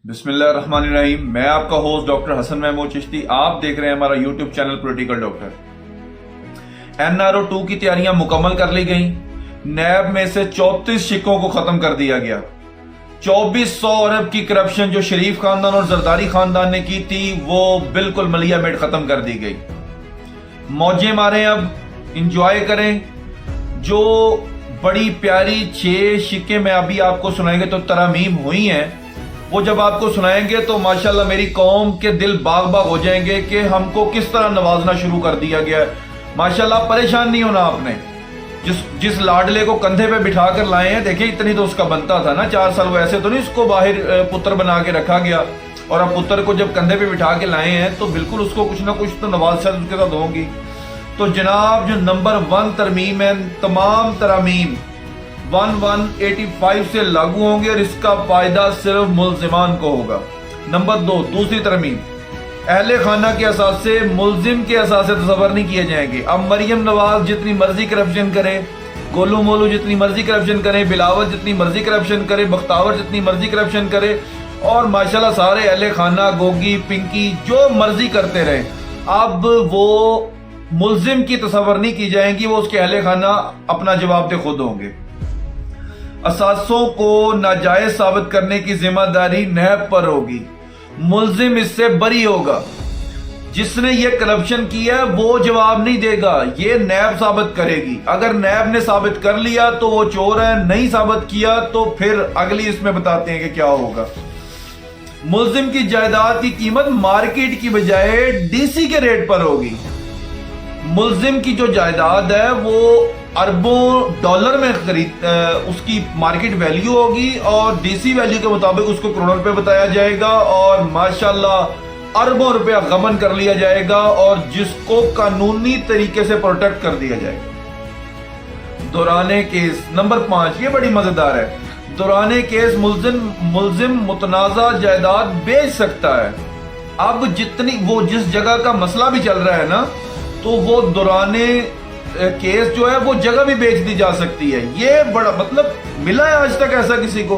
बिस्मिल्लाहिर्रहमानिर्रहीम। मैं आपका होस्ट डॉक्टर हसन महमूद चिश्ती। आप देख रहे हैं हमारा YouTube channel political doctor. NRO 2 की तैयारियां मुकम्मल कर ली गई। नैब में से 34 शिकों को खत्म कर दिया गया। 2400 अरब की करप्शन जो शरीफ खानदान और जरदारी खानदान ने की थी वो बिल्कुल मलिया मेट खत्म कर दी गई। मौजें मारें, अब इंजॉय करें। जो बड़ी प्यारी 6 शिकें मैं अभी आपको सुनाएंगे तो तरामीम हुई हैं, वो जब आपको सुनाएंगे तो माशाल्लाह मेरी कौम के दिल बाग बाग हो जाएंगे कि हमको किस तरह नवाजना शुरू कर दिया गया है। माशाल्लाह परेशान नहीं होना आपने। जिस लाडले को कंधे पे बिठा कर लाए हैं, देखिए इतनी तो उसका बनता था ना, 4 साल। वो ऐसे तो नहीं उसको बाहर पुत्र बना के रखा गया, और अब पुत्र को जब कंधे पे बिठा के लाए हैं तो बिल्कुल उसको कुछ ना कुछ तो नवाज़त उसके साथ होगी। तो जनाब जो नंबर 1 तरमीम है, तमाम तरामीम 1185 से लागू होंगे और इसका फायदा सिर्फ मुल्जिमान को होगा। नंबर 2 दूसरी तरमीम, अहले खाना के असास से मुल्जिम के असास से तसव्वुर नहीं किए जाएंगे। अब मरियम नवाज जितनी मर्जी करप्शन करे, गोलू मोलू जितनी मर्जी करप्शन करे, बिलावल जितनी मर्जी करप्शन करे, बख्तावर जितनी मर्जी करप्शन करे, और माशाल्लाह सारे अहले खाना गोगी पिंकी जो मर्जी करते रहे, अब वो मुल्जिम की तसव्वुर नहीं की जाएंगी। वो उसके अहले खाना अपना जवाब दे खुद होंगे। असासों को नाजायज साबित करने की जिम्मेदारी नैब पर होगी। मुल्जिम इससे बरी होगा। जिसने ये करप्शन किया है वो जवाब नहीं देगा, ये नैब साबित करेगी। अगर नैब ने साबित कर लिया तो वो चोर है, नहीं साबित किया तो फिर अगली इसमें बताते हैं कि क्या होगा। मुल्जिम की जायदाद की कीमत मार्केट की बजाय डीसी के रेट पर होगी। मुल्जिम की जो जायदाद है वो अरबों डॉलर में उसकी मार्केट वैल्यू होगी, और डीसी वैल्यू के मुताबिक उसको करोड़ों रुपए बताया जाएगा, और माशाल्लाह अरबों रुपया गबन कर लिया जाएगा, और जिसको कानूनी तरीके से प्रोटेक्ट कर दिया जाएगा। दौराने केस नंबर 5, ये बड़ी मजेदार है। दौराने केस मुल्जिम मुतनाज़ा जायदाद बेच सकता है। अब जितनी वो जिस जगह का मसला भी चल रहा है ना, तो वो दौराने केस जो है वो जगह भी बेच दी जा सकती है। ये बड़ा मतलब मिला है आज तक ऐसा किसी को?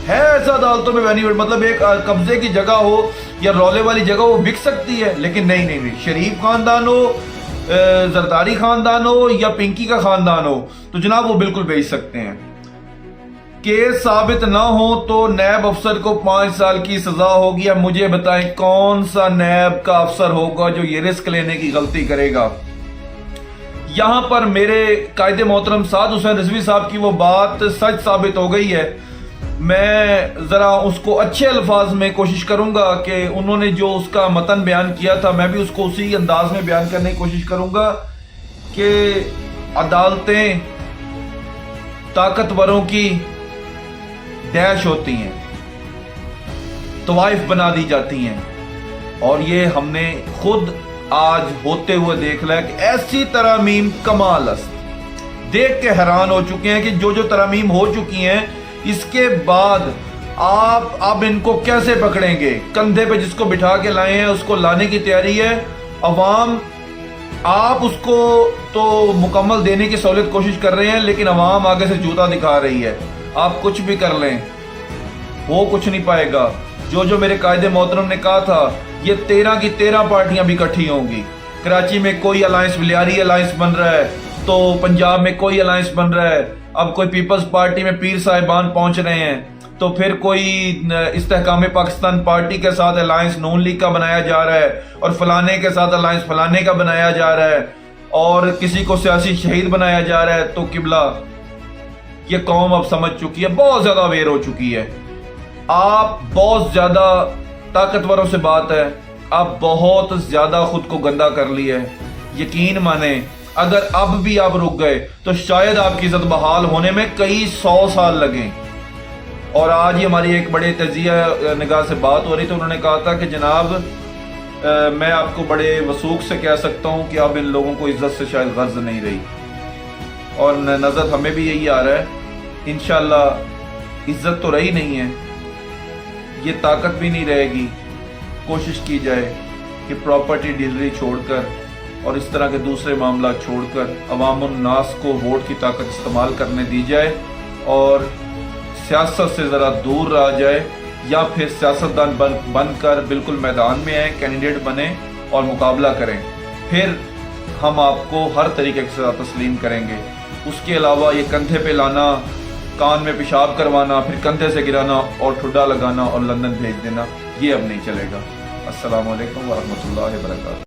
है ऐसा अदालतों में बेनिफिट? मतलब एक कब्जे की जगह हो या रौले वाली जगह वो बिक सकती है, लेकिन नहीं, शरीफ खानदान हो, जरदारी खानदान हो या पिंकी का खानदान हो तो जनाब वो बिल्कुल बेच सकते हैं। केस साबित ना हो तो नैब अफसर को 5 साल की सजा होगी। अब मुझे बताएं कौन सा नैब का अफसर होगा जो ये रिस्क लेने की गलती करेगा। यहां पर मेरे कायदे मोहतरम साद हुसैन रिजवी साहब की वो बात सच साबित हो गई है। मैं जरा उसको अच्छे अल्फाज में कोशिश करूंगा कि उन्होंने जो उसका मतन बयान किया था मैं भी उसको उसी अंदाज में बयान करने की कोशिश करूंगा कि अदालतें ताकतवरों की डैश होती हैं, तवाइफ बना दी जाती हैं, और ये हमने खुद आज होते हुए देख लिया कि ऐसी तरामीम कमाल अस्त। देख के हैरान हो चुके हैं कि जो तरामीम हो चुकी हैं, इसके बाद आप अब इनको कैसे पकड़ेंगे। कंधे पे जिसको बिठा के लाए हैं उसको लाने की तैयारी है अवाम। आप उसको तो मुकम्मल देने की सहूलियत कोशिश कर रहे हैं, लेकिन अवाम आगे से जूता दिखा रही है। आप कुछ भी कर लें वो कुछ नहीं पाएगा। जो मेरे कायदे मोहतरम ने कहा था, ये 13 की 13 पार्टियां भी इकट्ठी होंगी। कराची में कोई अलायंस बिलियारी अलायंस बन रहा है, तो पंजाब में कोई अलायंस बन रहा है। अब कोई पीपल्स पार्टी में पीर साहिबान पहुंच रहे हैं, तो फिर कोई इस्तेहकाम पाकिस्तान पार्टी के साथ अलायंस नून लीग का बनाया जा रहा है, और फलाने के साथ अलायंस फलाने का बनाया जा रहा है, और किसी को सियासी शहीद बनाया जा रहा है। तो किबला ये कौम अब समझ चुकी है, बहुत ज्यादा अवेयर हो चुकी है। आप बहुत ज्यादा ताकतवरों से बात है, आप बहुत ज्यादा खुद को गंदा कर लिया है। यकीन माने अगर अब भी आप रुक गए तो शायद आपकी इज्जत बहाल होने में कई 100 साल लगें। और आज ही हमारी एक बड़े तजिया निगाह से बात हो रही, तो उन्होंने कहा था कि जनाब मैं आपको बड़े वसूख से कह सकता हूं कि अब इन लोगों को इज्जत से शायद गर्ज नहीं रही, और नजर हमें भी यही आ रहा है। इंशाल्लाह इज्जत तो रही नहीं है, ये ताकत भी नहीं रहेगी। कोशिश की जाए कि प्रॉपर्टी डीलरी छोड़कर और इस तरह के दूसरे मामला छोड़कर अवामुन नास को वोट की ताकत इस्तेमाल करने दी जाए, और सियासत से ज़रा दूर रहा जाए। یا پھر سیاستدان بن کر بالکل میدان میں آئیں، کینڈیڈیٹ بنیں اور مقابلہ کریں، پھر ہم آپ کو ہر طریقے سے تسلیم کریں گے۔ اس کے علاوہ یہ کندھے پہ لانا، کان میں پیشاب کروانا، پھر کندھے سے گرانا اور ٹھڈا لگانا اور لندن بھیج دینا، یہ اب نہیں چلے گا۔ السلام علیکم ورحمۃ اللہ وبرکاتہ۔